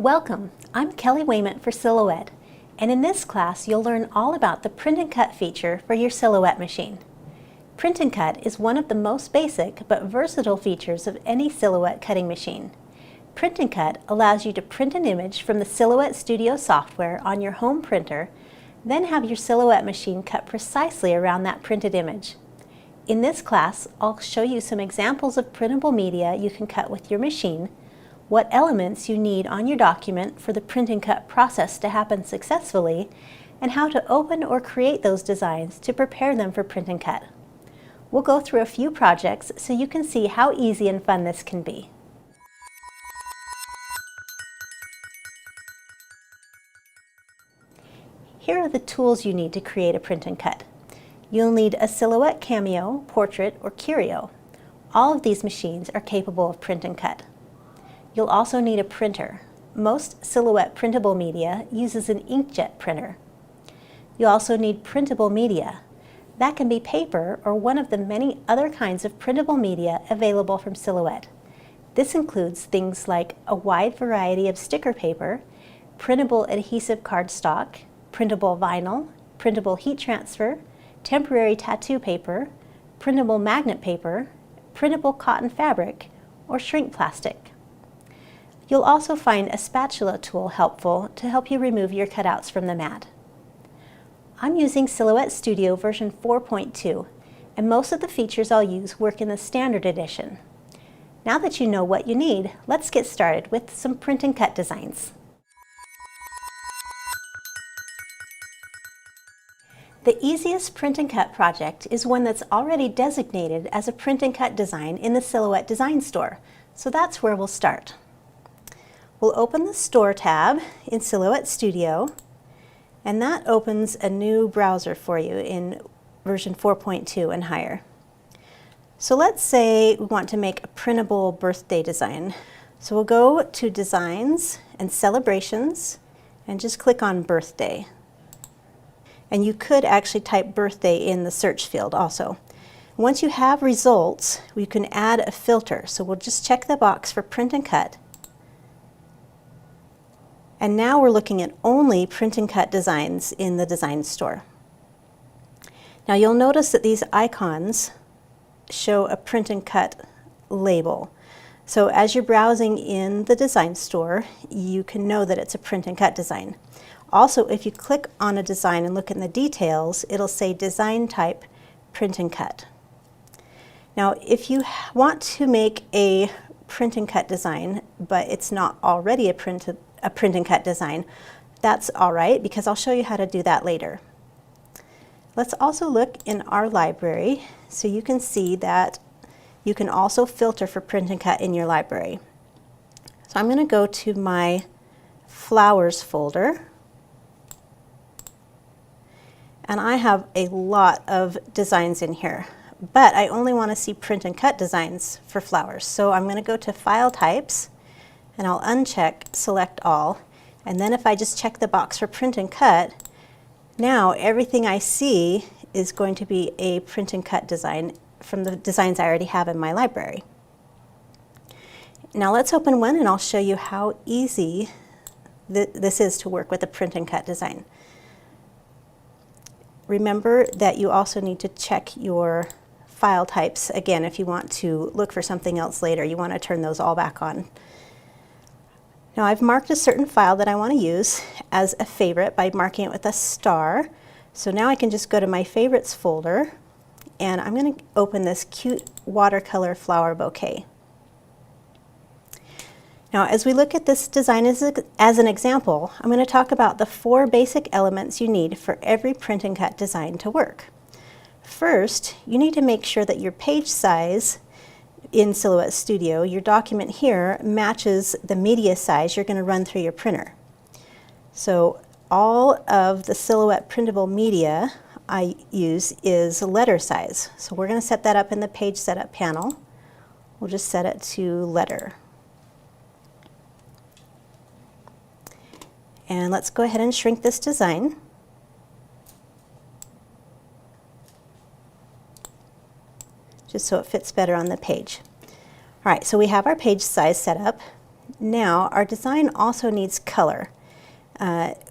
Welcome, I'm Kelly Wayment for Silhouette, and in this class you'll learn all about the Print and Cut feature for your Silhouette machine. Print and Cut is one of the most basic but versatile features of any Silhouette cutting machine. Print and Cut allows you to print an image from the Silhouette Studio software on your home printer, then have your Silhouette machine cut precisely around that printed image. In this class, I'll show you some examples of printable media you can cut with your machine, what elements you need on your document for the print and cut process to happen successfully, and how to open or create those designs to prepare them for print and cut. We'll go through a few projects so you can see how easy and fun this can be. Here are the tools you need to create a print and cut. You'll need a Silhouette Cameo, Portrait, or Curio. All of these machines are capable of print and cut. You'll also need a printer. Most Silhouette printable media uses an inkjet printer. You also need printable media. That can be paper or one of the many other kinds of printable media available from Silhouette. This includes things like a wide variety of sticker paper, printable adhesive cardstock, printable vinyl, printable heat transfer, temporary tattoo paper, printable magnet paper, printable cotton fabric, or shrink plastic. You'll also find a spatula tool helpful to help you remove your cutouts from the mat. I'm using Silhouette Studio version 4.2, and most of the features I'll use work in the standard edition. Now that you know what you need, let's get started with some print and cut designs. The easiest print and cut project is one that's already designated as a print and cut design in the Silhouette Design Store, so that's where we'll start. We'll open the Store tab in Silhouette Studio, and that opens a new browser for you in version 4.2 and higher. So let's say we want to make a printable birthday design. So we'll go to Designs and Celebrations and just click on Birthday. And you could actually type birthday in the search field also. Once you have results, we can add a filter. So we'll just check the box for print and cut. And now we're looking at only print and cut designs in the design store. Now you'll notice that these icons show a print and cut label. So as you're browsing in the design store, you can know that it's a print and cut design. Also, if you click on a design and look in the details, it'll say design type print and cut. Now, if you want to make a print and cut design, but it's not already a print and cut design, that's all right, because I'll show you how to do that later. Let's also look in our library so you can see that you can also filter for print and cut in your library. So I'm going to go to my flowers folder, and I have a lot of designs in here, but I only want to see print and cut designs for flowers. So I'm going to go to File Types, and I'll uncheck Select All, and then if I just check the box for print and cut, now everything I see is going to be a print and cut design from the designs I already have in my library. Now let's open one and I'll show you how easy this is to work with a print and cut design. Remember that you also need to check your file types again if you want to look for something else later. You want to turn those all back on. Now I've marked a certain file that I want to use as a favorite by marking it with a star. So now I can just go to my favorites folder, and I'm going to open this cute watercolor flower bouquet. Now as we look at this design as an example, I'm going to talk about the 4 basic elements you need for every print and cut design to work. First, you need to make sure that your page size in Silhouette Studio, your document here, matches the media size you're going to run through your printer. So all of the Silhouette printable media I use is letter size. So we're going to set that up in the page setup panel. We'll just set it to letter. And let's go ahead and shrink this design. Just so it fits better on the page. All right, so we have our page size set up. Now, our design also needs color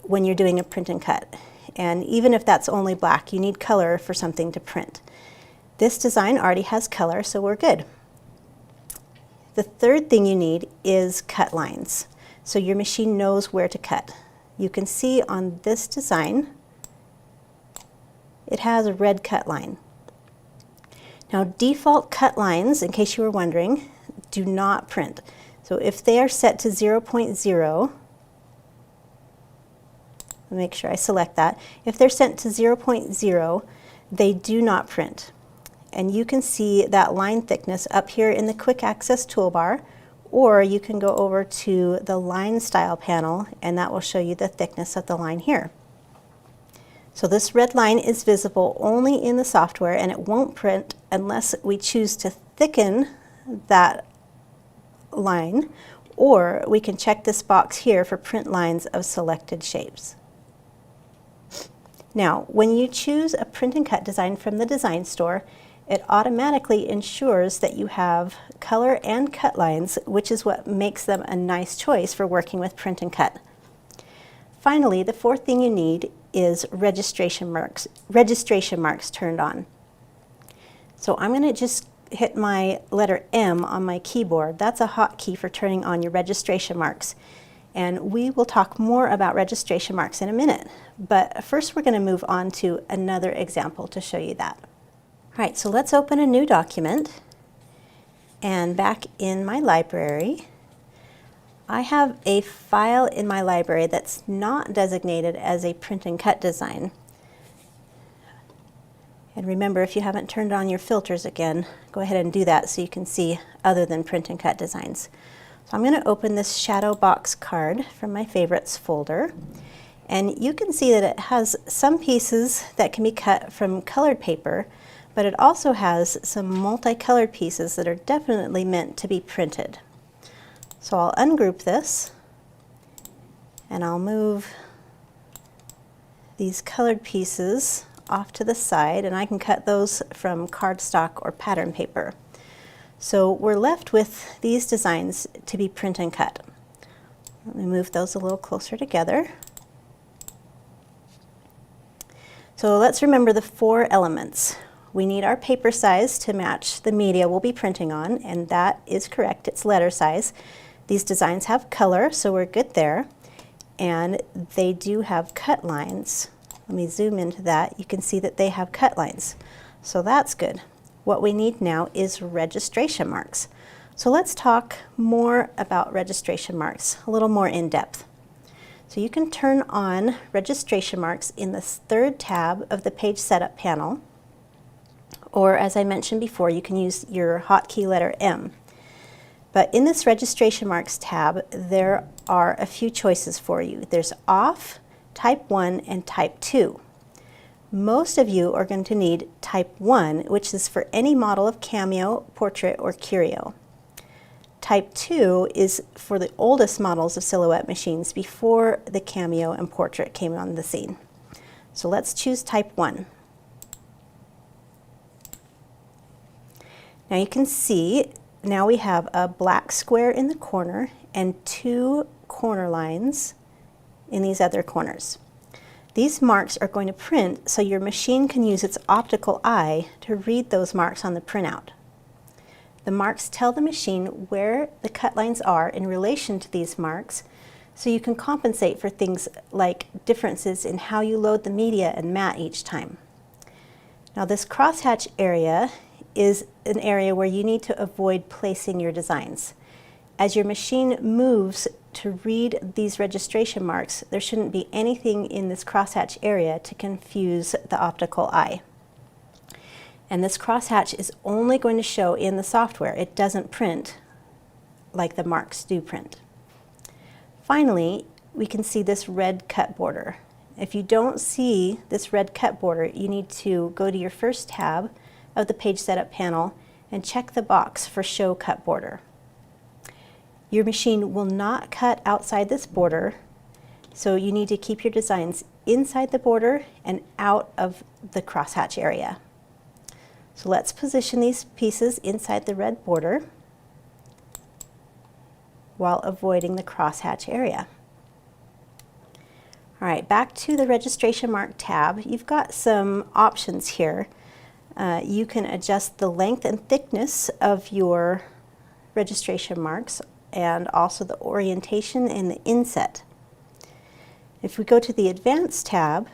when you're doing a print and cut. And even if that's only black, you need color for something to print. This design already has color, so we're good. The third thing you need is cut lines, so your machine knows where to cut. You can see on this design, it has a red cut line. Now, default cut lines, in case you were wondering, do not print. So if they are set to 0.0, make sure I select that. If they're set to 0.0, they do not print. And you can see that line thickness up here in the quick access toolbar, or you can go over to the line style panel and that will show you the thickness of the line here. So this red line is visible only in the software and it won't print unless we choose to thicken that line, or we can check this box here for print lines of selected shapes. Now, when you choose a print and cut design from the design store, it automatically ensures that you have color and cut lines, which is what makes them a nice choice for working with print and cut. Finally, the fourth thing you need is registration marks turned on. So I'm going to just hit my letter M on my keyboard. That's a hotkey for turning on your registration marks. And we will talk more about registration marks in a minute. But first we're going to move on to another example to show you that. All right, so let's open a new document. And back in my library, I have a file in my library that's not designated as a print and cut design. And remember, if you haven't turned on your filters again, go ahead and do that so you can see other than print and cut designs. So I'm going to open this shadow box card from my favorites folder. And you can see that it has some pieces that can be cut from colored paper, but it also has some multicolored pieces that are definitely meant to be printed. So I'll ungroup this and I'll move these colored pieces off to the side, and I can cut those from cardstock or pattern paper. So we're left with these designs to be print and cut. Let me move those a little closer together. So let's remember the four elements. We need our paper size to match the media we'll be printing on, and that is correct, it's letter size. These designs have color, so we're good there. And they do have cut lines. Let me zoom into that. You can see that they have cut lines. So that's good. What we need now is registration marks. So let's talk more about registration marks, a little more in depth. So you can turn on registration marks in the third tab of the page setup panel. Or as I mentioned before, you can use your hotkey letter M. But in this registration marks tab, there are a few choices for you. There's off, type 1, and type 2. Most of you are going to need type 1, which is for any model of Cameo, Portrait, or Curio. Type 2 is for the oldest models of Silhouette machines before the Cameo and Portrait came on the scene. So let's choose type 1. Now you can see, now we have a black square in the corner and two corner lines in these other corners. These marks are going to print so your machine can use its optical eye to read those marks on the printout. The marks tell the machine where the cut lines are in relation to these marks, so you can compensate for things like differences in how you load the media and mat each time. Now this crosshatch area is an area where you need to avoid placing your designs. As your machine moves to read these registration marks, there shouldn't be anything in this crosshatch area to confuse the optical eye. And this crosshatch is only going to show in the software. It doesn't print like the marks do print. Finally, we can see this red cut border. If you don't see this red cut border, you need to go to your first tab of the page setup panel and check the box for show cut border. Your machine will not cut outside this border, so you need to keep your designs inside the border and out of the crosshatch area. So let's position these pieces inside the red border. while avoiding the crosshatch area. All right, back to the registration mark tab. You've got some options here. You can adjust the length and thickness of your registration marks and also the orientation and the inset. If we go to the Advanced tab,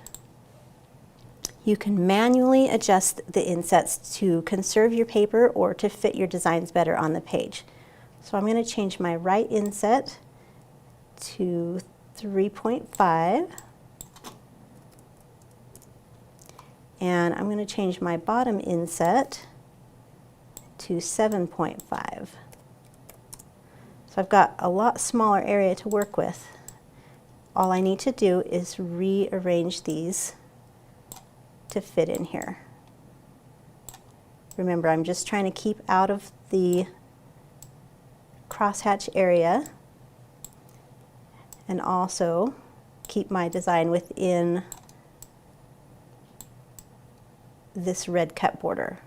you can manually adjust the insets to conserve your paper or to fit your designs better on the page. So I'm going to change my right inset to 3.5, and I'm going to change my bottom inset to 7.5. So I've got a lot smaller area to work with. All I need to do is rearrange these to fit in here. Remember, I'm just trying to keep out of the crosshatch area and also keep my design within this red cut border.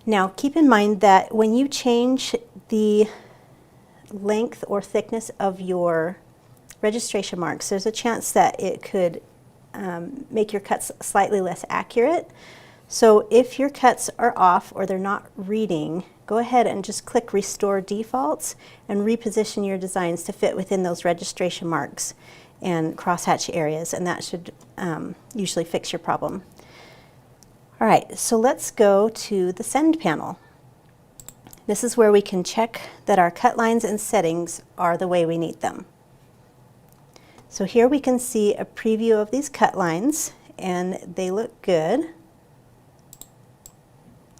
Now keep in mind that when you change the length or thickness of your registration marks, there's a chance that it could make your cuts slightly less accurate. So if your cuts are off or they're not reading, go ahead and just click Restore Defaults and reposition your designs to fit within those registration marks and crosshatch areas, and that should usually fix your problem. All right, so let's go to the Send panel. This is where we can check that our cut lines and settings are the way we need them. So here we can see a preview of these cut lines, and they look good.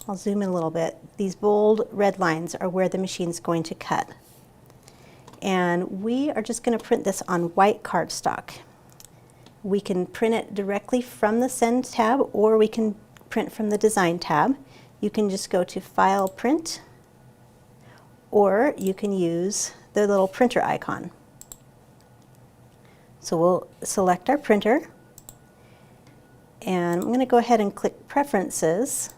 I'll zoom in a little bit. These bold red lines are where the machine's going to cut. And we are just going to print this on white cardstock. We can print it directly from the Send tab, or we can print from the Design tab. You can just go to File, Print, or you can use the little printer icon. So we'll select our printer, and I'm going to go ahead and click Preferences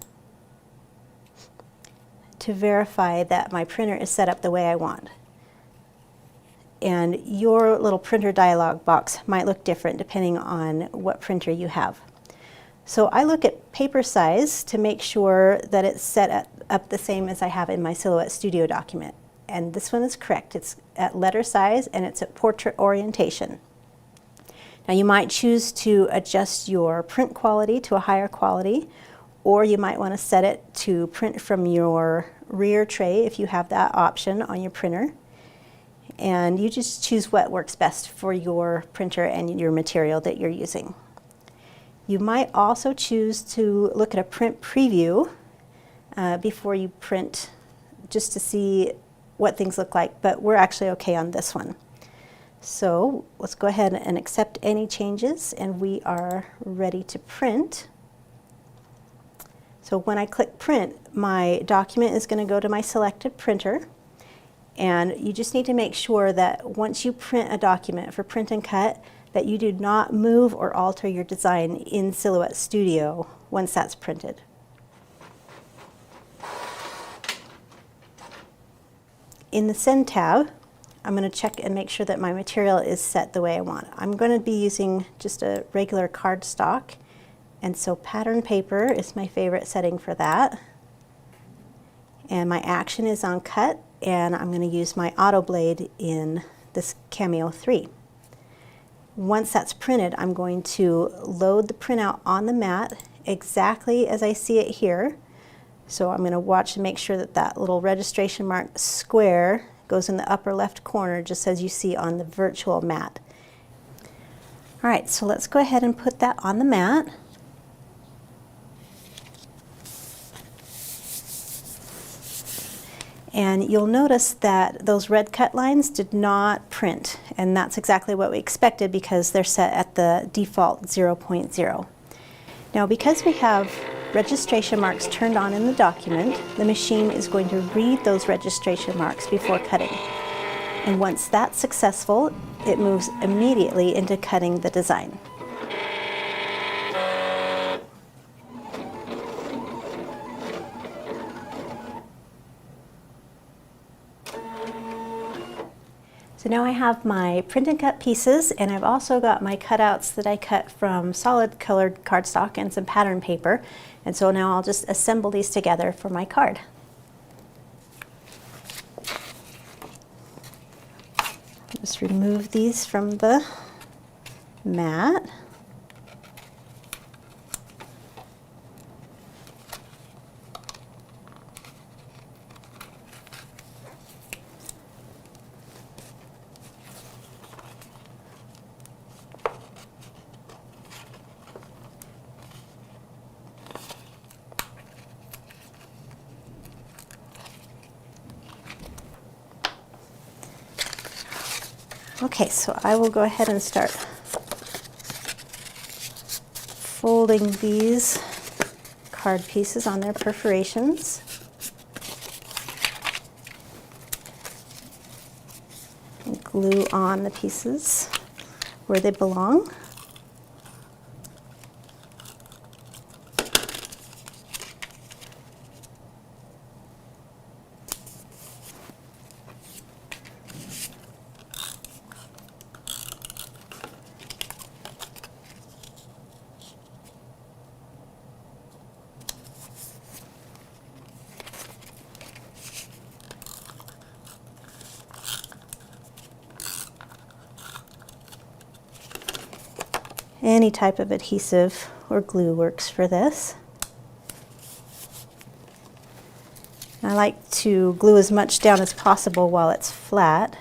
to verify that my printer is set up the way I want. And your little printer dialog box might look different depending on what printer you have. So I look at paper size to make sure that it's set up the same as I have in my Silhouette Studio document. And this one is correct. It's at letter size and it's at portrait orientation. Now you might choose to adjust your print quality to a higher quality, or you might want to set it to print from your rear tray if you have that option on your printer. And you just choose what works best for your printer and your material that you're using. You might also choose to look at a print preview before you print, just to see what things look like, but we're actually okay on this one. So let's go ahead and accept any changes, and we are ready to print. So when I click Print, my document is going to go to my selected printer, and you just need to make sure that once you print a document for Print and Cut, that you do not move or alter your design in Silhouette Studio once that's printed. In the Send tab, I'm going to check and make sure that my material is set the way I want. I'm going to be using just a regular cardstock, and so pattern paper is my favorite setting for that. And my action is on cut, and I'm going to use my auto blade in this Cameo 3. Once that's printed, I'm going to load the printout on the mat exactly as I see it here. So I'm going to watch and make sure that that little registration mark square goes in the upper left corner, just as you see on the virtual mat. All right, so let's go ahead and put that on the mat. And you'll notice that those red cut lines did not print, and that's exactly what we expected because they're set at the default 0.0. Now, because we have registration marks turned on in the document, the machine is going to read those registration marks before cutting. And once that's successful, it moves immediately into cutting the design. So now I have my print and cut pieces, and I've also got my cutouts that I cut from solid colored cardstock and some pattern paper. And so now I'll just assemble these together for my card. Just remove these from the mat. Okay, so I will go ahead and start folding these card pieces on their perforations. And glue on the pieces where they belong. Any type of adhesive or glue works for this. I like to glue as much down as possible while it's flat.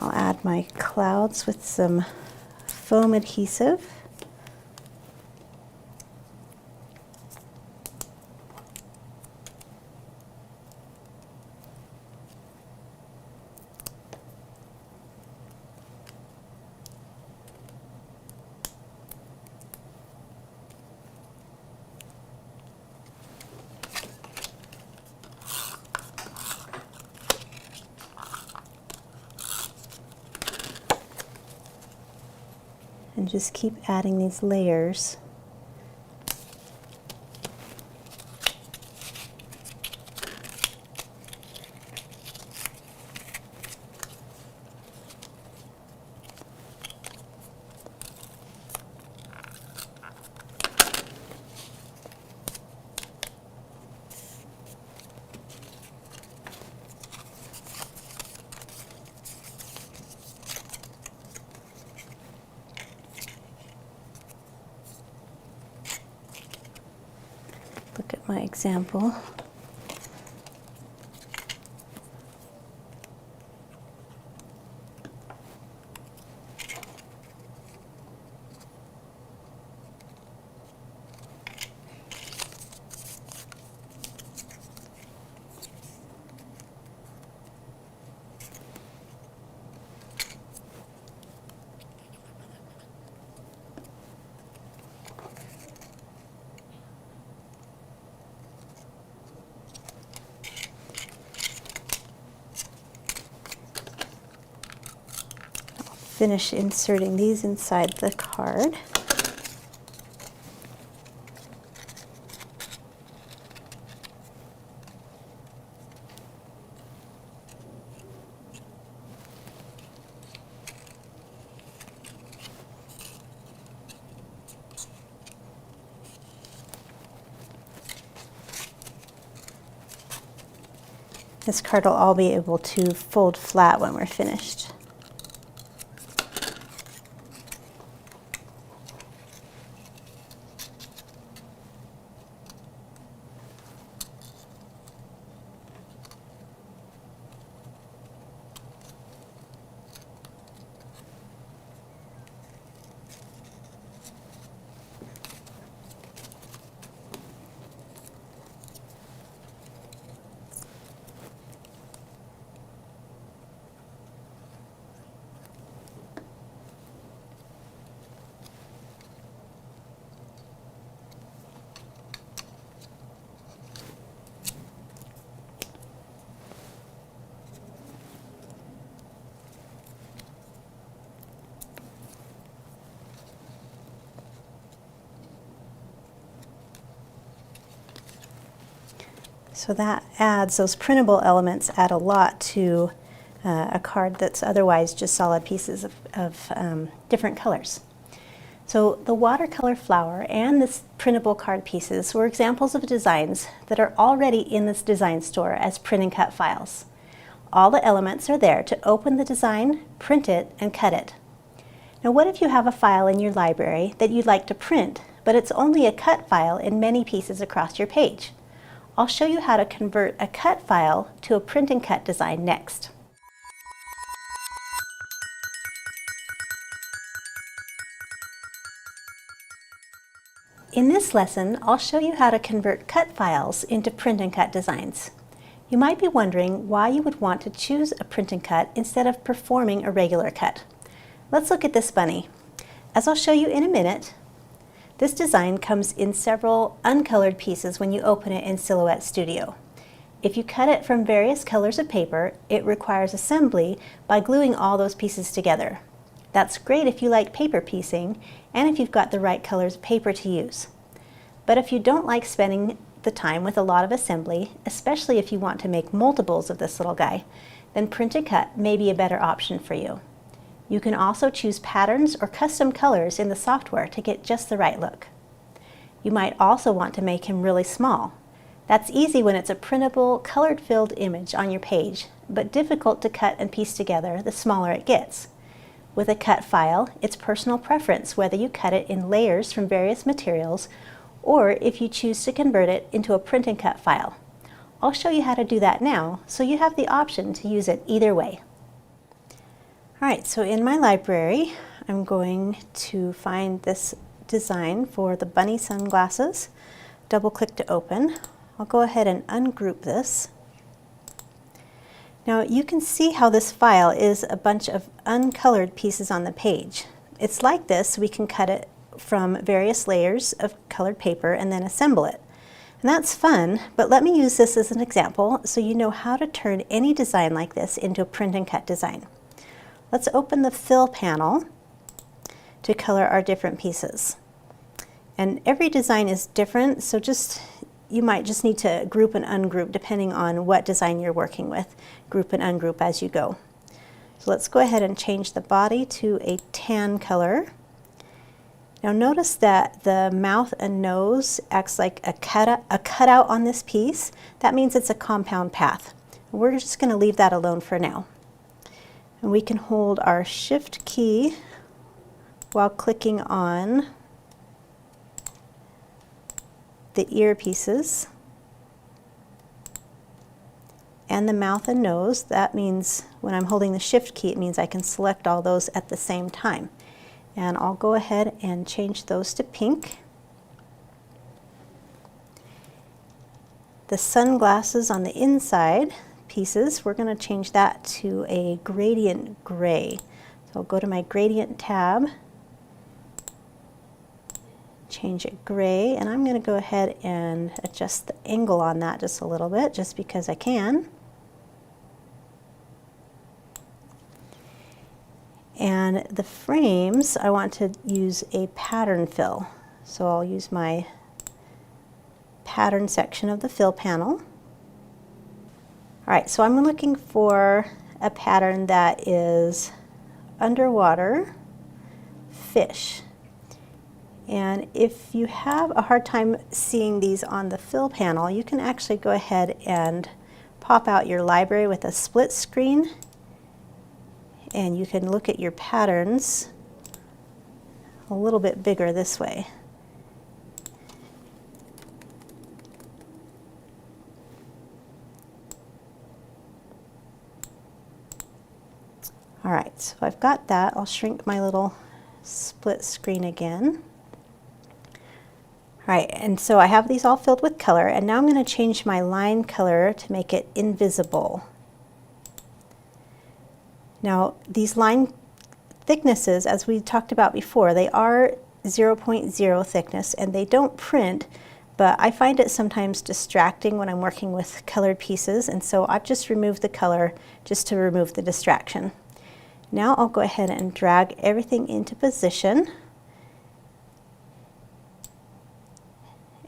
I'll add my clouds with some foam adhesive. And just keep adding these layers. Look at my example. Finish inserting these inside the card. This card will all be able to fold flat when we're finished. So that adds, those printable elements add a lot to a card that's otherwise just solid pieces of different colors. So the watercolor flower and this printable card pieces were examples of designs that are already in this design store as print and cut files. All the elements are there to open the design, print it, and cut it. Now what if you have a file in your library that you'd like to print, but it's only a cut file in many pieces across your page? I'll show you how to convert a cut file to a print and cut design next. In this lesson, I'll show you how to convert cut files into print and cut designs. You might be wondering why you would want to choose a print and cut instead of performing a regular cut. Let's look at this bunny. As I'll show you in a minute, this design comes in several uncolored pieces when you open it in Silhouette Studio. If you cut it from various colors of paper, it requires assembly by gluing all those pieces together. That's great if you like paper piecing and if you've got the right colors of paper to use. But if you don't like spending the time with a lot of assembly, especially if you want to make multiples of this little guy, then print and cut may be a better option for you. You can also choose patterns or custom colors in the software to get just the right look. You might also want to make him really small. That's easy when it's a printable, colored-filled image on your page, but difficult to cut and piece together the smaller it gets. With a cut file, it's personal preference whether you cut it in layers from various materials or if you choose to convert it into a print and cut file. I'll show you how to do that now, so you have the option to use it either way. Alright, so in my library, I'm going to find this design for the bunny sunglasses. Double click to open. I'll go ahead and ungroup this. Now you can see how this file is a bunch of uncolored pieces on the page. It's like this, we can cut it from various layers of colored paper and then assemble it. And that's fun, but let me use this as an example so you know how to turn any design like this into a print and cut design. Let's open the fill panel to color our different pieces. And every design is different, so you might just need to group and ungroup depending on what design you're working with. Group and ungroup as you go. So let's go ahead and change the body to a tan color. Now notice that the mouth and nose acts like a cutout on this piece. That means it's a compound path. We're just going to leave that alone for now. And we can hold our Shift key while clicking on the ear pieces and the mouth and nose. That means when I'm holding the Shift key, it means I can select all those at the same time. And I'll go ahead and change those to pink. The sunglasses on the inside pieces, we're going to change that to a gradient gray. So I'll go to my gradient tab, change it gray, and I'm going to go ahead and adjust the angle on that just a little bit, just because I can. And the frames, I want to use a pattern fill. So I'll use my pattern section of the fill panel. Alright, so I'm looking for a pattern that is underwater fish. And if you have a hard time seeing these on the fill panel, you can actually go ahead and pop out your library with a split screen, and you can look at your patterns a little bit bigger this way. Alright, so I've got that. I'll shrink my little split screen again. Alright, and so I have these all filled with color, and now I'm going to change my line color to make it invisible. Now, these line thicknesses, as we talked about before, they are 0.0 thickness and they don't print, but I find it sometimes distracting when I'm working with colored pieces, and so I've just removed the color just to remove the distraction. Now I'll go ahead and drag everything into position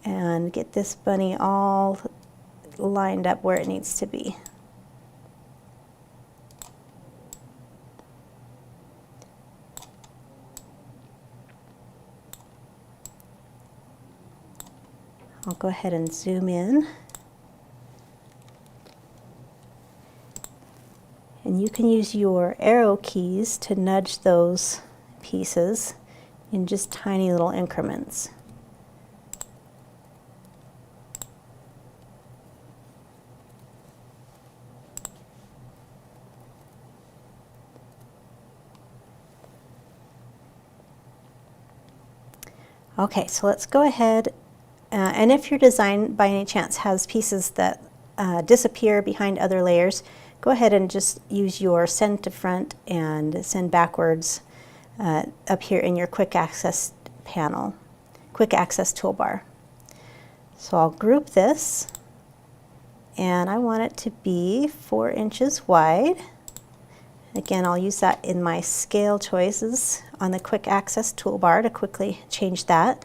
and get this bunny all lined up where it needs to be. I'll go ahead and zoom in. And you can use your arrow keys to nudge those pieces in just tiny little increments. Okay, so let's go ahead, and if your design by any chance has pieces that disappear behind other layers, go ahead and just use your send to front and send backwards up here in your quick access panel, quick access toolbar. So I'll group this, and I want it to be 4 inches wide. Again, I'll use that in my scale choices on the quick access toolbar to quickly change that.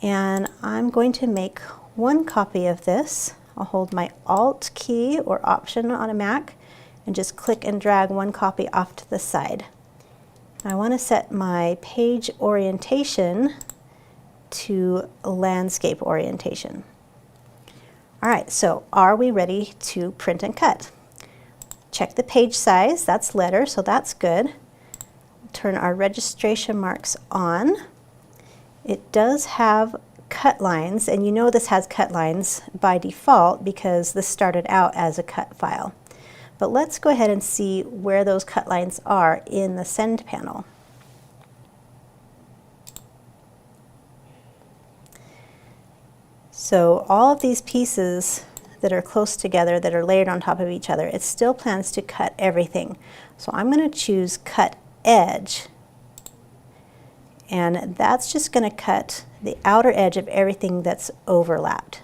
And I'm going to make 1 copy of this. I'll hold my Alt key or Option on a Mac and just click and drag 1 copy off to the side. I want to set my page orientation to landscape orientation. All right, so are we ready to print and cut? Check the page size, that's letter, so that's good. Turn our registration marks on. It does have cut lines, and you know this has cut lines by default because this started out as a cut file. But let's go ahead and see where those cut lines are in the send panel. So all of these pieces that are close together, that are layered on top of each other, it still plans to cut everything. So I'm going to choose cut edge, and that's just going to cut the outer edge of everything that's overlapped.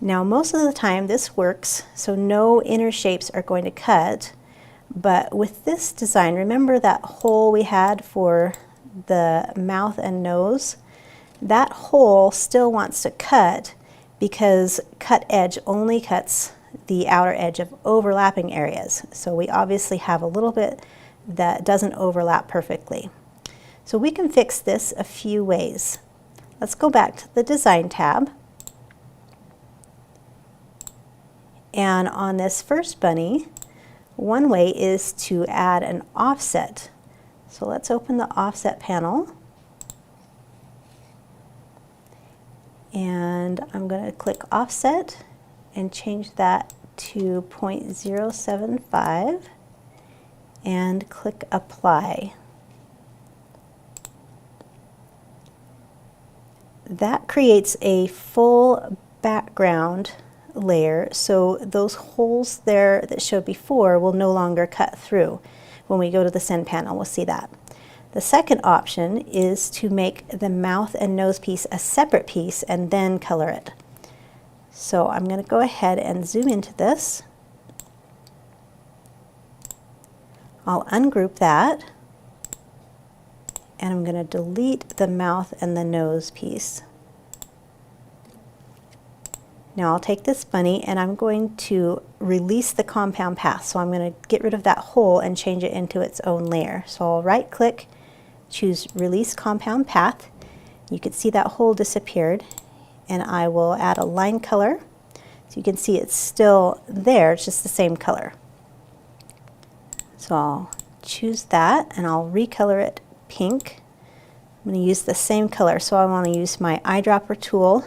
Now most of the time this works, so no inner shapes are going to cut, but with this design, remember that hole we had for the mouth and nose? That hole still wants to cut because cut edge only cuts the outer edge of overlapping areas. So we obviously have a little bit that doesn't overlap perfectly. So we can fix this a few ways. Let's go back to the Design tab. And on this first bunny, one way is to add an offset. So let's open the offset panel. And I'm going to click offset and change that to 0.075 and click apply. That creates a full background layer, so those holes there that showed before will no longer cut through. When we go to the send panel, we'll see that. The second option is to make the mouth and nose piece a separate piece and then color it. So I'm going to go ahead and zoom into this. I'll ungroup that, and I'm going to delete the mouth and the nose piece. Now I'll take this bunny and I'm going to release the compound path. So I'm going to get rid of that hole and change it into its own layer. So I'll right click, choose release compound path. You can see that hole disappeared, and I will add a line color. So you can see it's still there, it's just the same color. So I'll choose that and I'll recolor it pink. I'm going to use the same color, so I want to use my eyedropper tool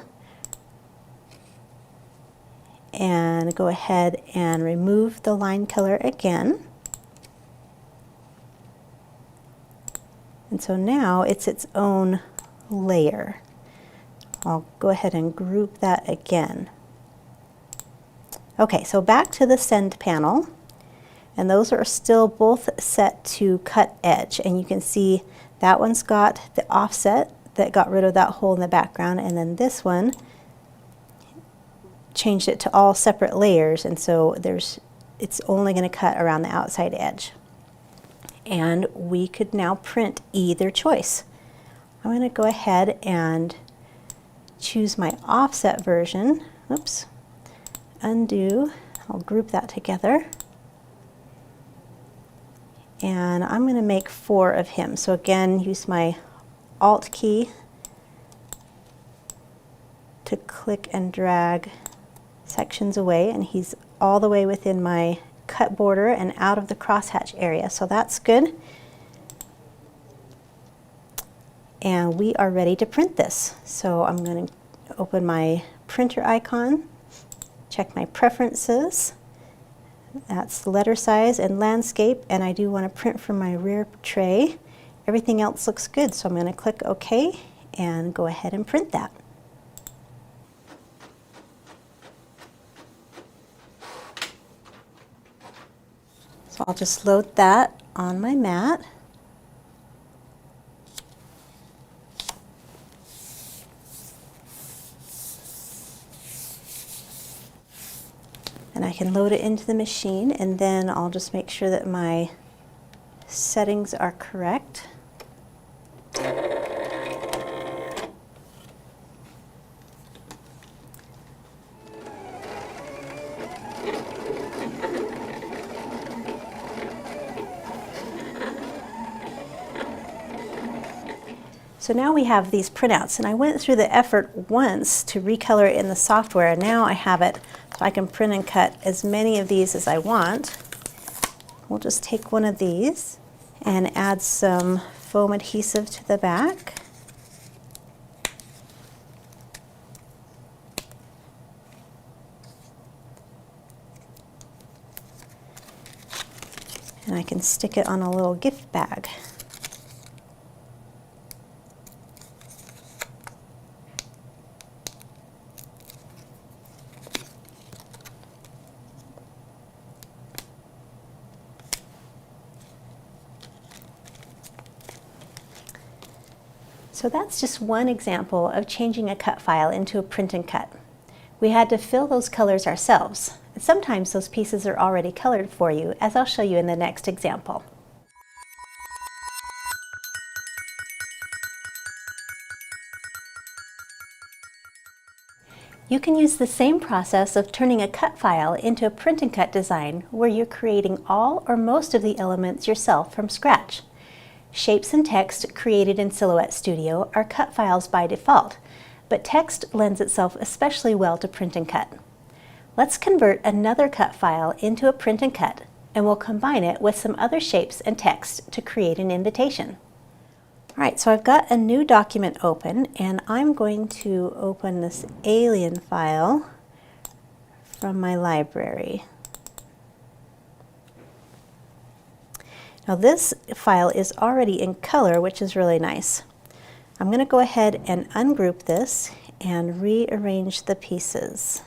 and go ahead and remove the line color again. And so now it's its own layer. I'll go ahead and group that again. Okay, so back to the send panel, and those are still both set to cut edge, and you can see that one's got the offset that got rid of that hole in the background, and then this one changed it to all separate layers, and so it's only going to cut around the outside edge. And we could now print either choice. I'm going to go ahead and choose my offset version. Oops. undo. I'll group that together. And I'm going to make 4 of him. So again, use my Alt key to click and drag sections away, and he's all the way within my cut border and out of the crosshatch area, so that's good. And we are ready to print this. So I'm going to open my printer icon, check my preferences. That's letter size and landscape, and I do want to print from my rear tray. Everything else looks good, so I'm going to click OK and go ahead and print that. So I'll just load that on my mat. And I can load it into the machine, and then I'll just make sure that my settings are correct. So now we have these printouts, and I went through the effort once to recolor it in the software, and now I have it so I can print and cut as many of these as I want. We'll just take one of these and add some foam adhesive to the back. And I can stick it on a little gift bag. So that's just one example of changing a cut file into a print and cut. We had to fill those colors ourselves. Sometimes those pieces are already colored for you, as I'll show you in the next example. You can use the same process of turning a cut file into a print and cut design where you're creating all or most of the elements yourself from scratch. Shapes and text created in Silhouette Studio are cut files by default, but text lends itself especially well to print and cut. Let's convert another cut file into a print and cut, and we'll combine it with some other shapes and text to create an invitation. All right, so I've got a new document open, and I'm going to open this alien file from my library. Now this file is already in color, which is really nice. I'm going to go ahead and ungroup this and rearrange the pieces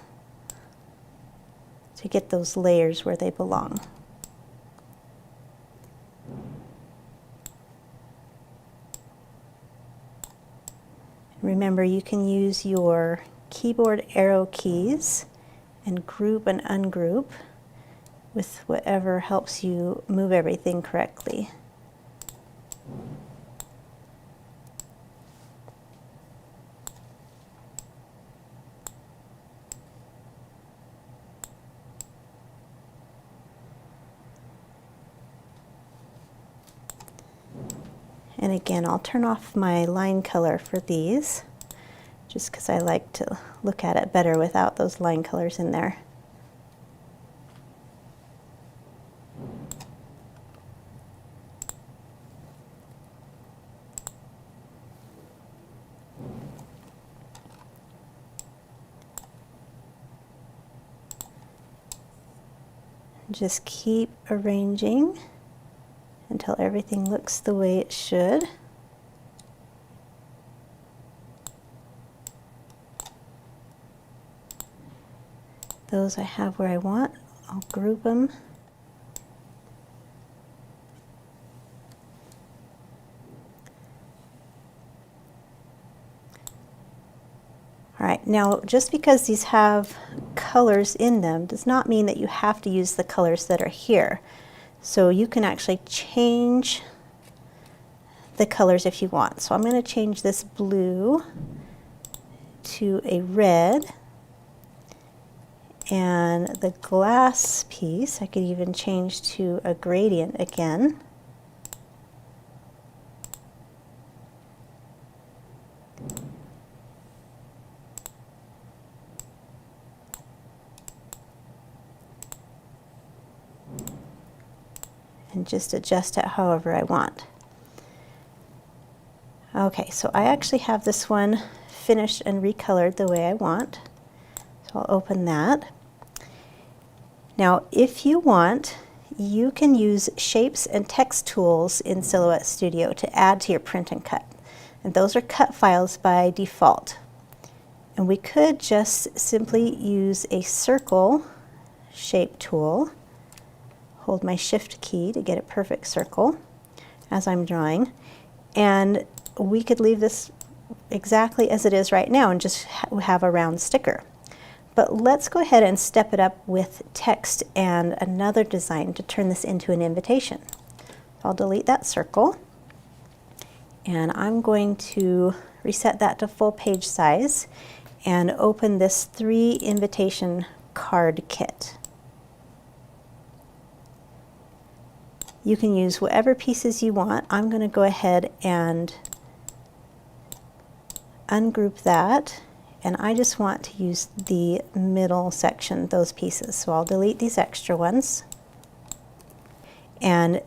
to get those layers where they belong. Remember, you can use your keyboard arrow keys and group and ungroup with whatever helps you move everything correctly. And again, I'll turn off my line color for these, just because I like to look at it better without those line colors in there. Just keep arranging until everything looks the way it should. Those I have where I want, I'll group them. All right, now just because these have colors in them does not mean that you have to use the colors that are here. So you can actually change the colors if you want. So I'm going to change this blue to a red, And the glass piece, I could even change to a gradient again. And just adjust it however I want. Okay, so I actually have this one finished and recolored the way I want. So I'll open that. Now, if you want, you can use shapes and text tools in Silhouette Studio to add to your print and cut. And those are cut files by default. And we could just simply use a circle shape tool. Hold my shift key to get a perfect circle as I'm drawing. And we could leave this exactly as it is right now and just have a round sticker. But let's go ahead and step it up with text and another design to turn this into an invitation. I'll delete that circle, and I'm going to reset that to full page size and open this 3 invitation card kit. You can use whatever pieces you want. I'm going to go ahead and ungroup that, and I just want to use the middle section, those pieces. So I'll delete these extra ones. And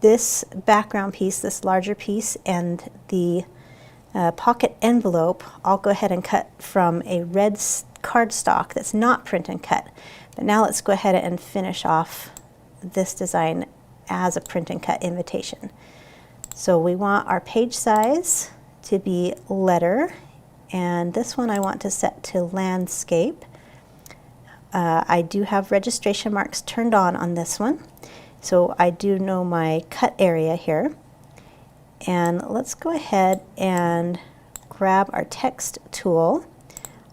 this background piece, this larger piece, and the pocket envelope, I'll go ahead and cut from a red cardstock that's not print and cut. But now let's go ahead and finish off this design as a print and cut invitation. So we want our page size to be letter, and this one I want to set to landscape. I do have registration marks turned on this one, so I do know my cut area here. And let's go ahead and grab our text tool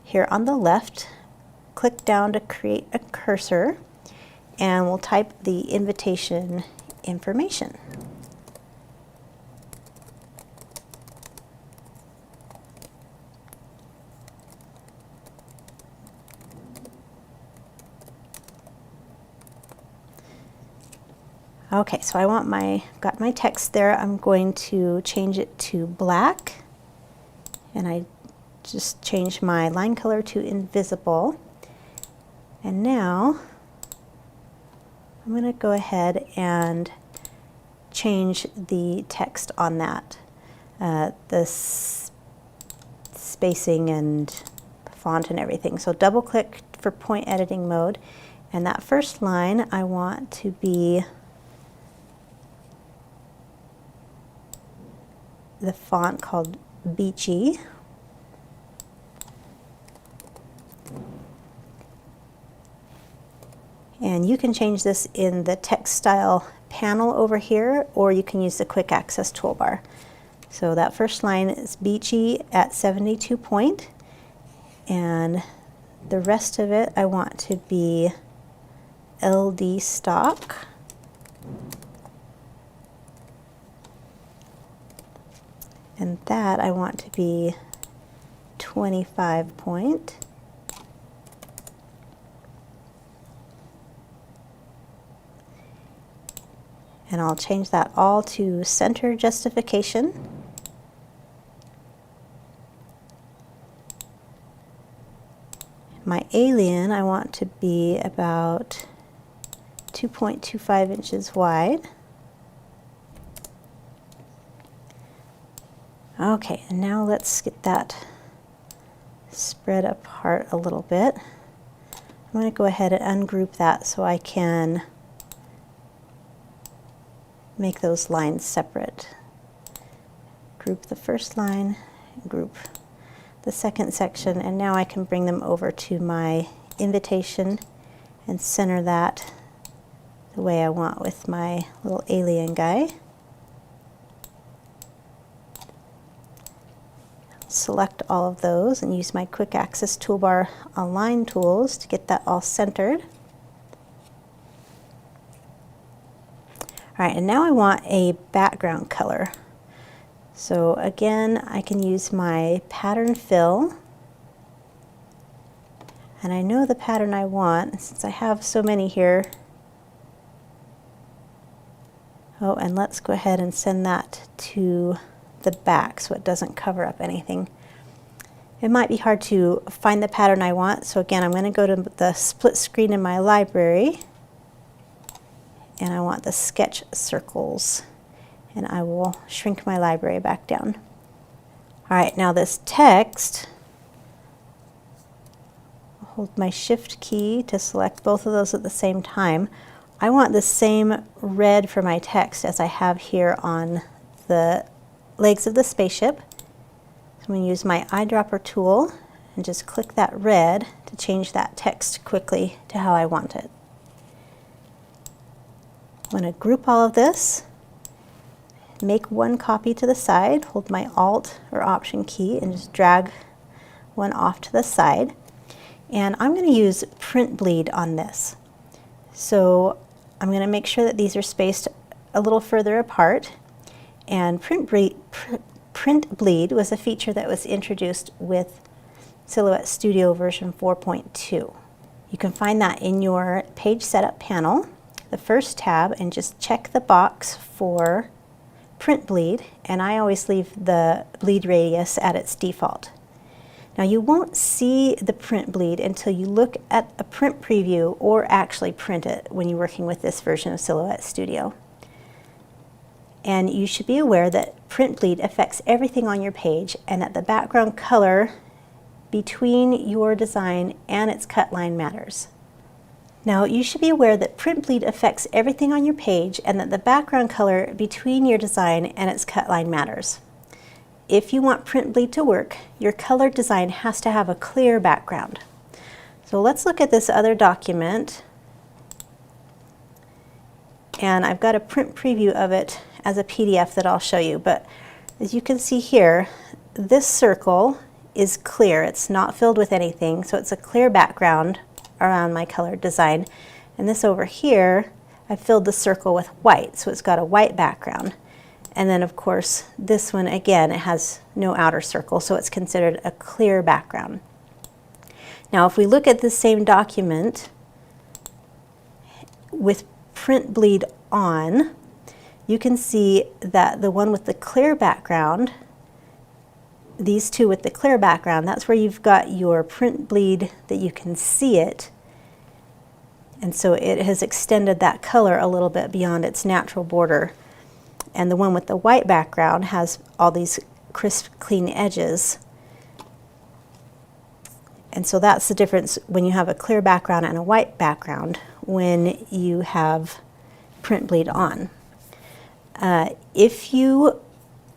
here on the left, click down to create a cursor, and we'll type the invitation information. Okay, so I want got my text there. I'm going to change it to black, and I just changed my line color to invisible. And now I'm going to go ahead and change the text on that, the spacing and font and everything. So double click for point editing mode, and that first line I want to be the font called Beachy. And you can change this in the text style panel over here, or you can use the quick access toolbar. So that first line is Beachy at 72 point, and the rest of it I want to be LD stock. And that I want to be 25 point. And I'll change that all to center justification. My alien I want to be about 2.25 inches wide. Okay, and now let's get that spread apart a little bit. I'm going to go ahead and ungroup that so I can make those lines separate. Group the first line, group the second section, and now I can bring them over to my invitation and center that the way I want with my little alien guy. Select all of those and use my quick access toolbar align tools to get that all centered. All right, and now I want a background color. So again, I can use my pattern fill, And I know the pattern I want, since I have so many here. Oh, and let's go ahead and send that to the back so it doesn't cover up anything. It might be hard to find the pattern I want, so again, I'm going to go to the split screen in my library, and I want the sketch circles, and I will shrink my library back down. All right, now this text, I'll hold my shift key to select both of those at the same time. I want the same red for my text as I have here on the legs of the spaceship. So I'm going to use my eyedropper tool and just click that red to change that text quickly to how I want it. I'm going to group all of this, make one copy to the side, hold my Alt or Option key and just drag one off to the side. And I'm going to use print bleed on this. So I'm going to make sure that these are spaced a little further apart. And print bleed was a feature that was introduced with Silhouette Studio version 4.2. You can find that in your page setup panel, the first tab, and just check the box for print bleed. And I always leave the bleed radius at its default. Now you won't see the print bleed until you look at a print preview or actually print it when you're working with this version of Silhouette Studio. And you should be aware that print bleed affects everything on your page and that the background color between your design and its cut line matters. Now you should be aware that print bleed affects everything on your page and that the background color between your design and its cut line matters. If you want print bleed to work, your colored design has to have a clear background. So let's look at this other document. And I've got a print preview of it as a PDF that I'll show you. But as you can see here, this circle is clear. It's not filled with anything, so it's a clear background around my colored design. And this over here, I filled the circle with white, so it's got a white background. And then of course this one, again, it has no outer circle, so it's considered a clear background. Now if we look at the same document with print bleed on, you can see that the one with the clear background, these two with the clear background, that's where you've got your print bleed that you can see it. And so it has extended that color a little bit beyond its natural border. And the one with the white background has all these crisp, clean edges. And so that's the difference when you have a clear background and a white background when you have print bleed on. If you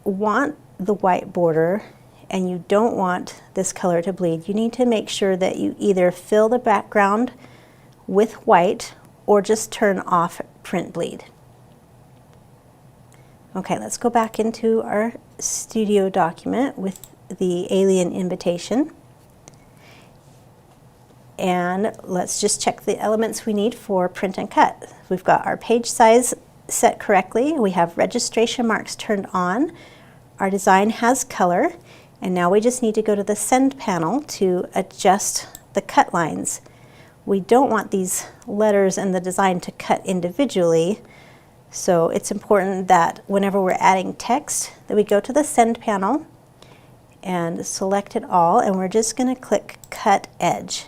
want the white border and you don't want this color to bleed, you need to make sure that you either fill the background with white or just turn off print bleed. Okay, let's go back into our studio document with the alien invitation. And let's just check the elements we need for print and cut. We've got our page size set correctly. We have registration marks turned on. Our design has color. And now we just need to go to the send panel to adjust the cut lines. We don't want these letters in the design to cut individually. So it's important that whenever we're adding text that we go to the send panel and select it all, and we're just going to click cut edge.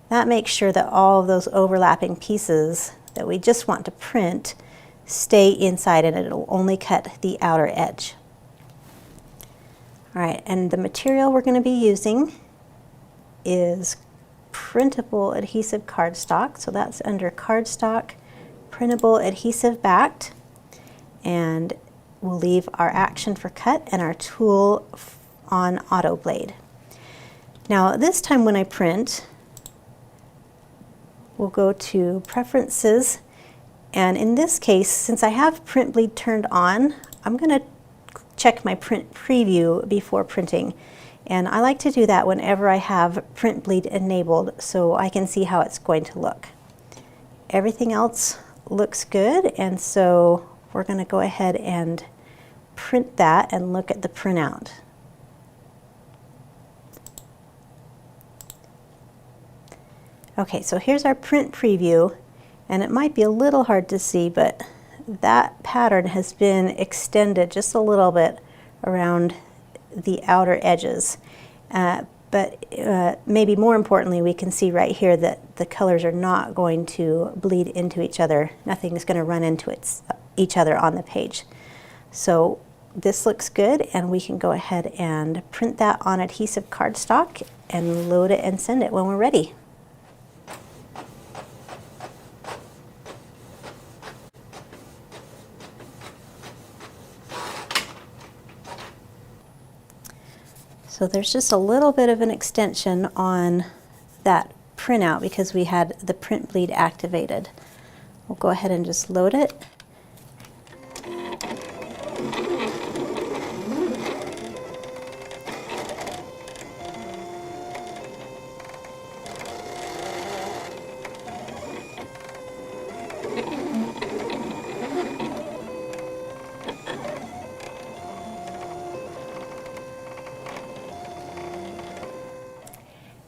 That makes sure that all of those overlapping pieces that we just want to print stay inside, and it'll only cut the outer edge. All right, and the material we're going to be using is printable adhesive cardstock. So that's under cardstock, printable adhesive backed, and we'll leave our action for cut and our tool on auto blade. Now this time when I print, we'll go to preferences, and in this case, since I have print bleed turned on, I'm going to check my print preview before printing. And I like to do that whenever I have print bleed enabled so I can see how it's going to look. Everything else looks good, and so we're going to go ahead and print that and look at the printout. Okay, so here's our print preview, and it might be a little hard to see, but that pattern has been extended just a little bit around the outer edges. But maybe more importantly, we can see right here that the colors are not going to bleed into each other. Nothing is going to run into each other on the page. So this looks good, and we can go ahead and print that on adhesive cardstock and load it and send it when we're ready. So there's just a little bit of an extension on that printout because we had the print bleed activated. We'll go ahead and just load it.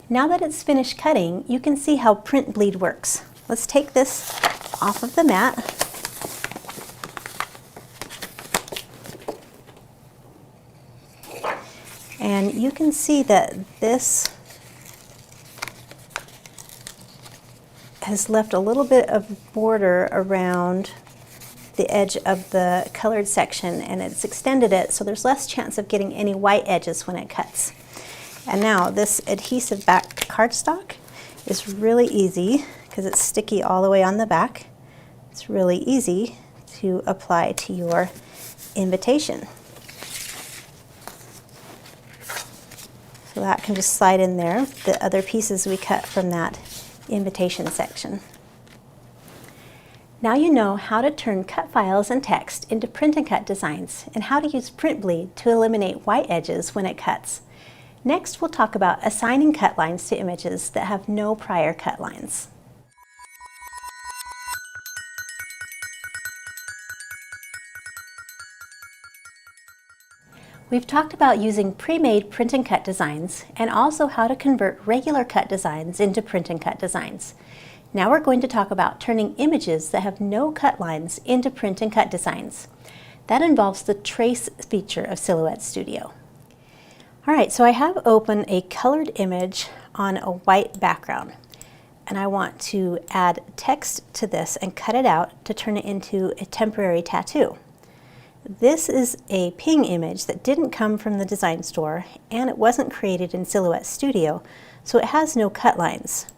Now that it's finished cutting, you can see how print bleed works. Let's take this off of the mat. And you can see that this has left a little bit of border around the edge of the colored section, and it's extended it so there's less chance of getting any white edges when it cuts. And now this adhesive back cardstock is really easy because it's sticky all the way on the back. It's really easy to apply to your invitation. So that can just slide in there with the other pieces we cut from that invitation section. Now you know how to turn cut files and text into print and cut designs, and how to use print bleed to eliminate white edges when it cuts. Next, we'll talk about assigning cut lines to images that have no prior cut lines. We've talked about using pre-made print and cut designs, and also how to convert regular cut designs into print and cut designs. Now we're going to talk about turning images that have no cut lines into print and cut designs. That involves the trace feature of Silhouette Studio. All right, so I have open a colored image on a white background, and I want to add text to this and cut it out to turn it into a temporary tattoo. This is a ping image that didn't come from the design store, and it wasn't created in Silhouette Studio, so it has no cut lines.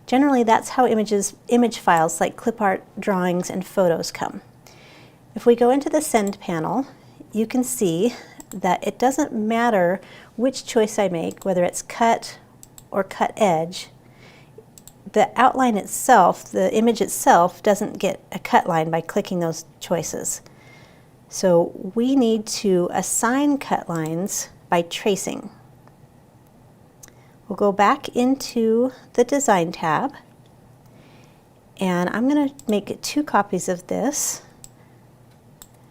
Generally, that's how image files like clip art, drawings, and photos come. If we go into the Send panel, you can see that it doesn't matter which choice I make, whether it's cut or cut edge. The outline itself, the image itself, doesn't get a cut line by clicking those choices. So we need to assign cut lines by tracing. We'll go back into the Design tab, and I'm going to make 2 copies of this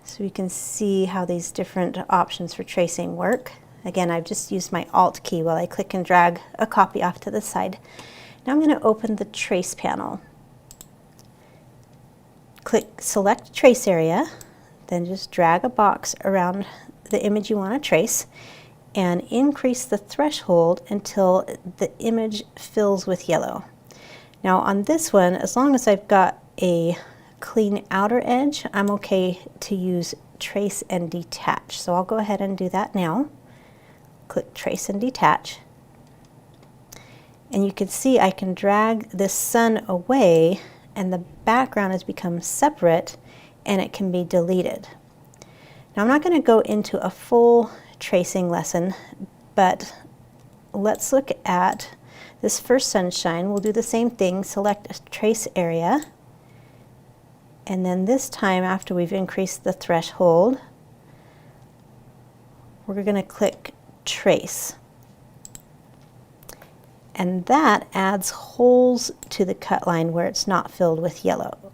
so you can see how these different options for tracing work. Again, I've just used my Alt key while I click and drag a copy off to the side. Now I'm going to open the Trace panel. Select Trace Area, then just drag a box around the image you want to trace, and increase the threshold until the image fills with yellow. Now on this one, as long as I've got a clean outer edge, I'm okay to use Trace and Detach. So I'll go ahead and do that now. Click Trace and Detach. And you can see I can drag this sun away, and the background has become separate, and it can be deleted. Now I'm not going to go into a full tracing lesson, but let's look at this first sunshine. We'll do the same thing, select a trace area, and then this time, after we've increased the threshold, we're going to click Trace. And that adds holes to the cut line where it's not filled with yellow.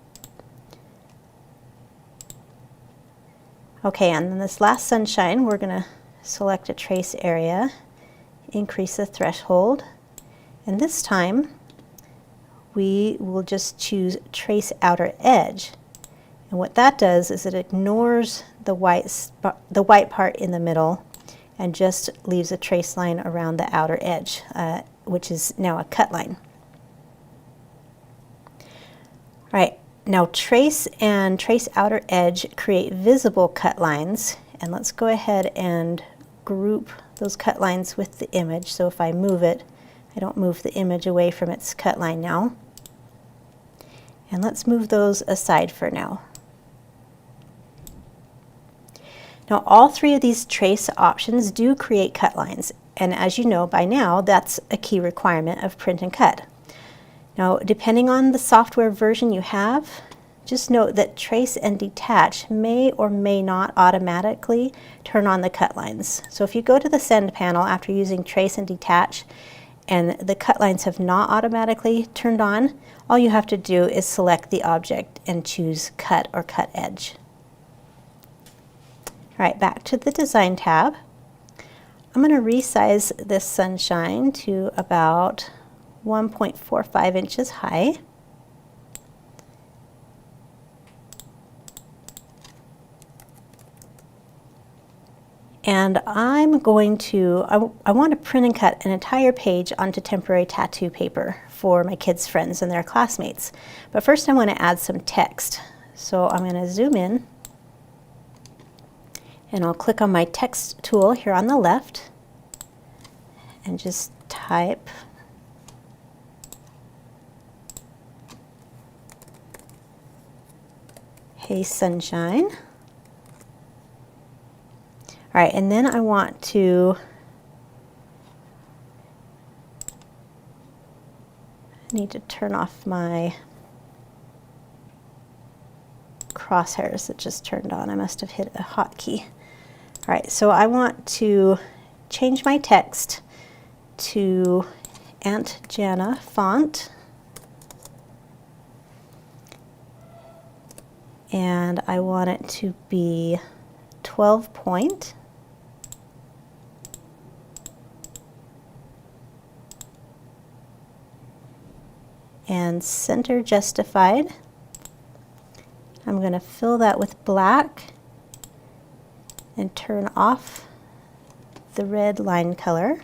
Okay, and then this last sunshine, we're going to select a trace area, increase the threshold, and this time we will just choose Trace Outer Edge. And what that does is it ignores the white part in the middle and just leaves a trace line around the outer edge, which is now a cut line. All right, now Trace and Trace Outer Edge create visible cut lines, and let's go ahead and group those cut lines with the image. So if I move it, I don't move the image away from its cut line now. And let's move those aside for now. Now all three of these trace options do create cut lines, and as you know by now, that's a key requirement of Print and Cut. Now depending on the software version you have, just note that Trace and Detach may or may not automatically turn on the cut lines. So if you go to the Send panel after using Trace and Detach and the cut lines have not automatically turned on, all you have to do is select the object and choose Cut or Cut Edge. All right, back to the Design tab. I'm going to resize this sunshine to about 1.45 inches high. And I'm going to, I want to print and cut an entire page onto temporary tattoo paper for my kids' friends and their classmates. But first I want to add some text. So I'm going to zoom in and I'll click on my text tool here on the left and just type "Hey Sunshine." All right, and then I want to need to turn off my crosshairs that just turned on. I must have hit a hotkey. All right, so I want to change my text to Aunt Jana font. And I want it to be 12 point. And center justified. I'm going to fill that with black and turn off the red line color.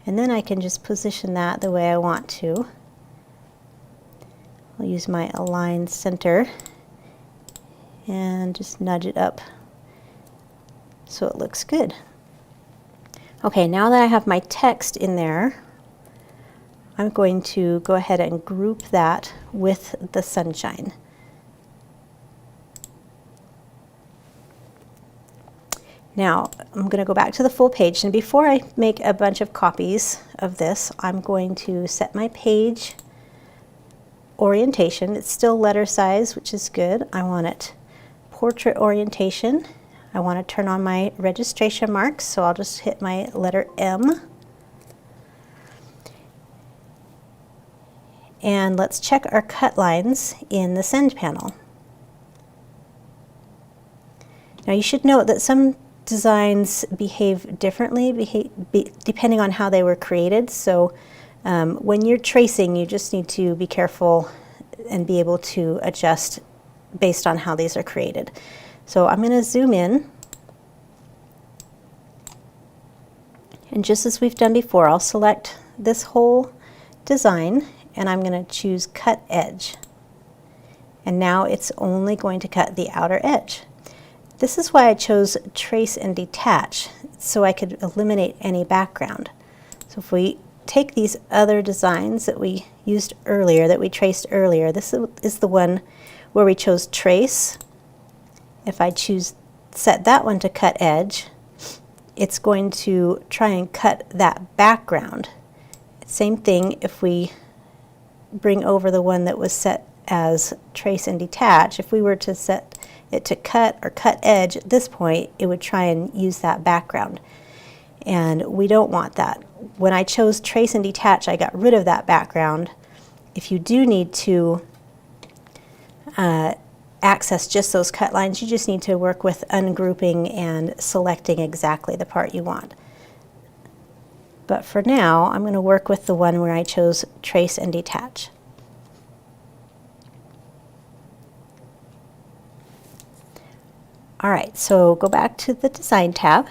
And then I can just position that the way I want to. I'll use my align center and just nudge it up so it looks good. Okay, now that I have my text in there, I'm going to go ahead and group that with the sunshine. Now, I'm going to go back to the full page, and before I make a bunch of copies of this, I'm going to set my page orientation. It's still letter size, which is good. I want it portrait orientation. I want to turn on my registration marks, so I'll just hit my letter M. And let's check our cut lines in the Send panel. Now you should note that some designs behave differently depending on how they were created. So when you're tracing, you just need to be careful and be able to adjust based on how these are created. So I'm going to zoom in. And just as we've done before, I'll select this whole design and I'm going to choose Cut Edge. And now it's only going to cut the outer edge. This is why I chose Trace and Detach, so I could eliminate any background. So if we take these other designs that we used earlier, that we traced earlier, this is the one where we chose Trace. If I set that one to Cut Edge, it's going to try and cut that background. Same thing if we bring over the one that was set as Trace and Detach. If we were to set it to Cut or Cut Edge at this point, it would try and use that background. And we don't want that. When I chose Trace and Detach, I got rid of that background. If you do need to access just those cut lines, you just need to work with ungrouping and selecting exactly the part you want. But for now, I'm going to work with the one where I chose Trace and Detach. All right, so go back to the Design tab.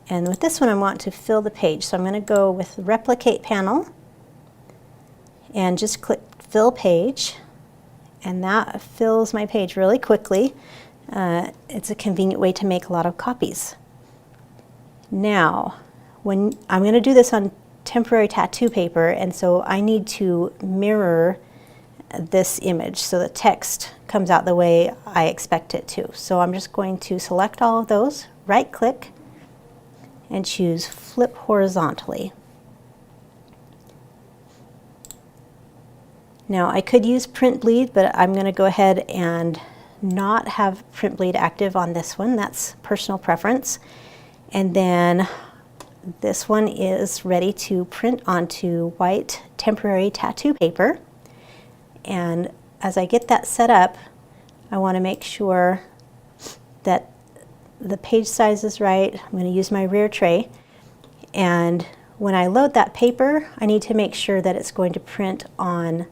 And with this one, I want to fill the page. So I'm going to go with the Replicate panel and just click Fill Page. And that fills my page really quickly. It's a convenient way to make a lot of copies. Now, when I'm going to do this on temporary tattoo paper, and so I need to mirror this image so the text comes out the way I expect it to. So I'm just going to select all of those, right click, and choose Flip Horizontally. Now I could use Print Bleed, but I'm going to go ahead and not have Print Bleed active on this one. That's personal preference. And then this one is ready to print onto white temporary tattoo paper. And as I get that set up, I want to make sure that the page size is right. I'm going to use my rear tray. And when I load that paper, I need to make sure that it's going to print on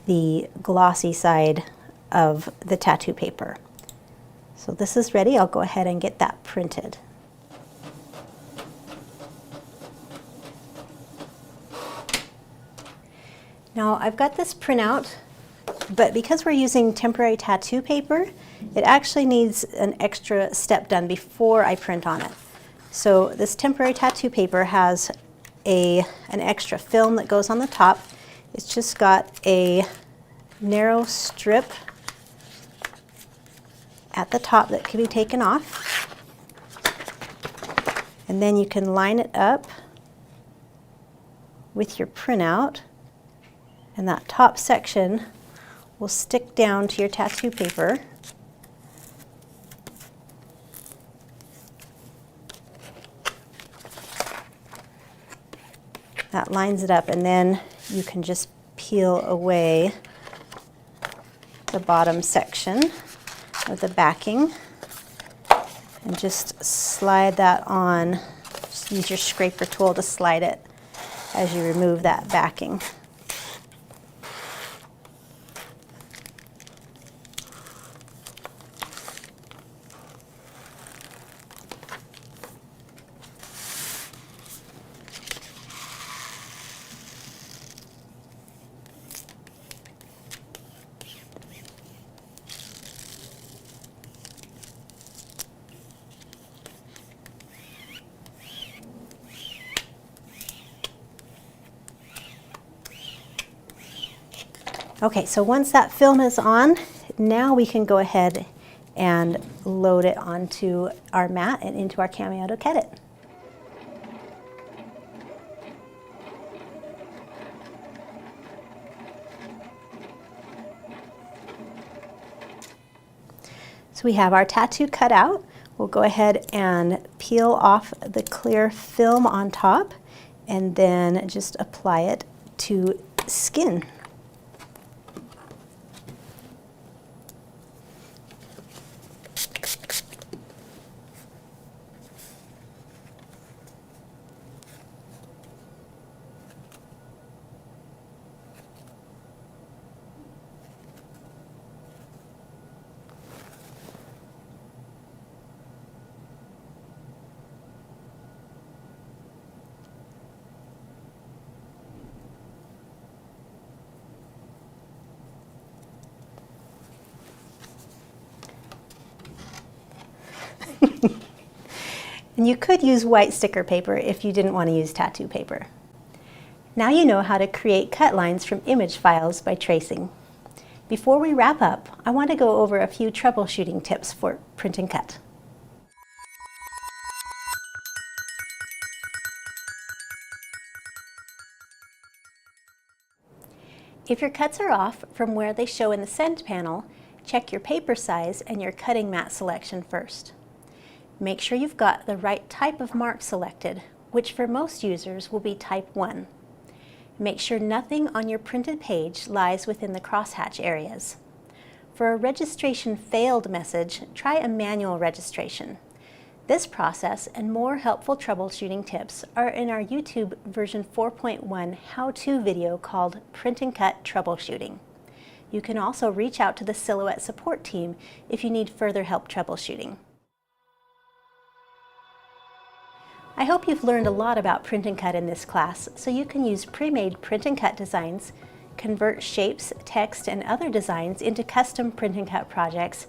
the glossy side of the tattoo paper. So this is ready. I'll go ahead and get that printed. Now I've got this printout, but because we're using temporary tattoo paper, it actually needs an extra step done before I print on it. So this temporary tattoo paper has an extra film that goes on the top. It's just got a narrow strip at the top that can be taken off. And then you can line it up with your printout, and that top section will stick down to your tattoo paper. That lines it up, and then you can just peel away the bottom section of the backing and just slide that on. Just use your scraper tool to slide it as you remove that backing. Okay, so once that film is on, now we can go ahead and load it onto our mat and into our Cameo to cut it. So we have our tattoo cut out. We'll go ahead and peel off the clear film on top and then just apply it to skin. And you could use white sticker paper if you didn't want to use tattoo paper. Now you know how to create cut lines from image files by tracing. Before we wrap up, I want to go over a few troubleshooting tips for print and cut. If your cuts are off from where they show in the Send panel, check your paper size and your cutting mat selection first. Make sure you've got the right type of mark selected, which for most users will be type 1. Make sure nothing on your printed page lies within the crosshatch areas. For a registration failed message, try a manual registration. This process and more helpful troubleshooting tips are in our YouTube version 4.1 how-to video called Print and Cut Troubleshooting. You can also reach out to the Silhouette support team if you need further help troubleshooting. I hope you've learned a lot about print and cut in this class, so you can use pre-made print and cut designs, convert shapes, text, and other designs into custom print and cut projects,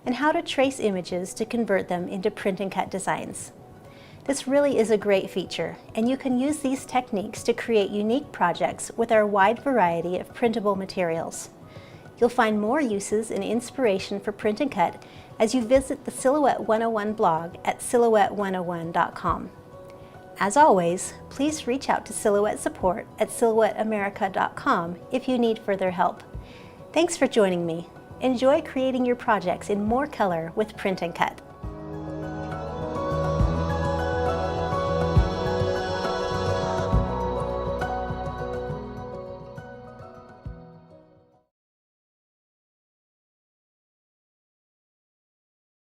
and how to trace images to convert them into print and cut designs. This really is a great feature, and you can use these techniques to create unique projects with our wide variety of printable materials. You'll find more uses and inspiration for print and cut as you visit the Silhouette 101 blog at silhouette101.com. As always, please reach out to Silhouette support at silhouetteamerica.com if you need further help. Thanks for joining me. Enjoy creating your projects in more color with print and cut.